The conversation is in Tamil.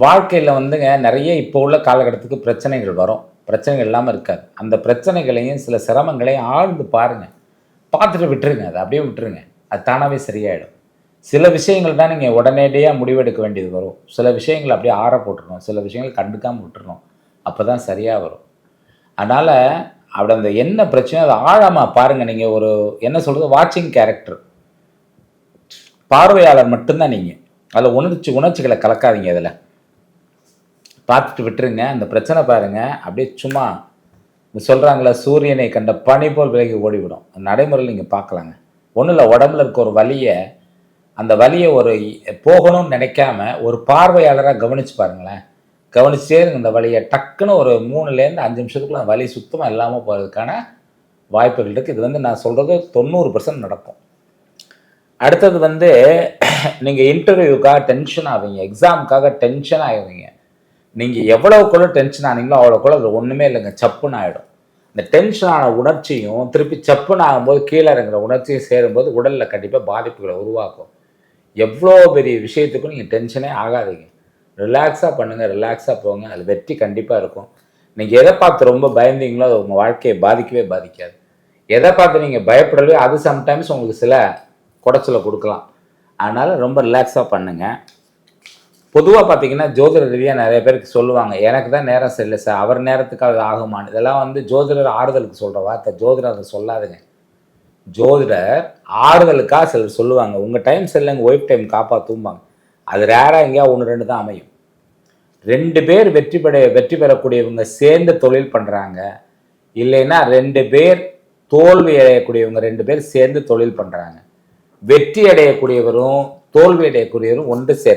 வாழ்க்கையில் வந்துங்க நிறைய இப்போ உள்ள காலகட்டத்துக்கு பிரச்சனைகள் வரும். பிரச்சனைகள் இல்லாமல் இருக்காது. அந்த பிரச்சனைகளையும் சில சிரமங்களையும் ஆழ்ந்து பாருங்க. பார்த்துட்டு விட்டுருங்க. அதை அப்படியே விட்டுருங்க. அது தானாகவே சரியாயிடும். சில விஷயங்கள் தான் நீங்கள் உடனடியாக முடிவெடுக்க வேண்டியது வரும். சில விஷயங்கள் அப்படியே ஆற போட்டுறணும். சில விஷயங்கள் கண்டுக்காமல் விட்டுறணும். அப்போ தான் சரியாக வரும். அதனால் அப்படி அந்த என்ன பிரச்சனையோ அதை ஆழமாக பாருங்கள். நீங்கள் ஒரு என்ன சொல்கிறது வாட்சிங் கேரக்டர். பார்வையாளர் மட்டும்தான் நீங்கள். அதில் உணர்ச்சிகளை கலக்காதீங்க அதில். பார்த்துட்டு விட்டுருங்க. அந்த பிரச்சனை பாருங்க. அப்படியே சும்மா சொல்கிறாங்களே சூரியனை கண்ட பனி போல் விலகி ஓடிவிடும். நடைமுறையில் நீங்கள் பார்க்கலாங்க. ஒன்றும் இல்லை, உடம்புல இருக்க ஒரு வலியை அந்த வலியை ஒரு போகணும்னு நினைக்காம ஒரு பார்வையாளராக கவனித்து பாருங்களேன். கவனிச்சே இருங்க. இந்த வலியை டக்குன்னு ஒரு 3லேருந்து 5 நிமிஷத்துக்குள்ள அந்த வலி சுத்தமாக இல்லாமல் போகிறதுக்கான வாய்ப்புகள் இருக்குது. இது நான் சொல்கிறது 90% நடக்கும். அடுத்தது நீங்கள் இன்டர்வியூக்காக டென்ஷன் ஆவீங்க, எக்ஸாமுக்காக டென்ஷன் ஆகுவீங்க. நீங்கள் எவ்வளவுக்குள்ள டென்ஷன் ஆனீங்களோ அவ்வளோக்குள்ள அது ஒன்றுமே இல்லைங்க, சப்புன்னு ஆகிடும். இந்த டென்ஷன் ஆன உணர்ச்சியும் திருப்பி சப்புன்னு ஆகும்போது கீழே இறங்குற உணர்ச்சியும் சேரும்போது உடலில் கண்டிப்பாக பாதிப்புகளை உருவாக்கும். எவ்வளோ பெரிய விஷயத்துக்கும் நீங்கள் டென்ஷனே ஆகாதீங்க. ரிலாக்ஸாக பண்ணுங்கள், ரிலாக்ஸாக போங்க. அது வெற்றி கண்டிப்பாக இருக்கும். நீங்கள் எதை பார்த்து ரொம்ப பயந்தீங்களோ அது உங்கள் வாழ்க்கையை பாதிக்கவே பாதிக்காது. எதை பார்த்து நீங்கள் பயப்படவே அது சம்டைம்ஸ் உங்களுக்கு சில குடைச்சலை கொடுக்கலாம். அதனால் ரொம்ப ரிலாக்ஸாக பண்ணுங்கள். பொதுவாக பார்த்தீங்கன்னா ஜோதிட ரீதியாக நிறைய பேருக்கு சொல்லுவாங்க, எனக்கு தான் நேரம் சரியில்லை சார், அவர் நேரத்துக்கு அது ஆகுமான்னு. இதெல்லாம் ஜோதிடர் ஆறுதலுக்கு சொல்கிற வார்த்தை. ஜோதிடர் அதை சொல்லாதுங்க. ஜோதிடர் ஆறுதலுக்காக சிலர் சொல்லுவாங்க, உங்கள் டைம் சரியில்லைங்க, ஒய்ஃப் டைம் காப்பாற்றும்பாங்க. அது ரேராக எங்கேயா 1-2 தான் அமையும். 2 பேர் வெற்றி பெறக்கூடியவங்க சேர்ந்து தொழில் பண்ணுறாங்க. இல்லைன்னா 2 பேர் தோல்வி அடையக்கூடியவங்க 2 பேர் சேர்ந்து தொழில் பண்ணுறாங்க. வெற்றி அடையக்கூடியவரும் தோல்வி அடையக்கூடியவரும் ஒன்று சேர்ந்து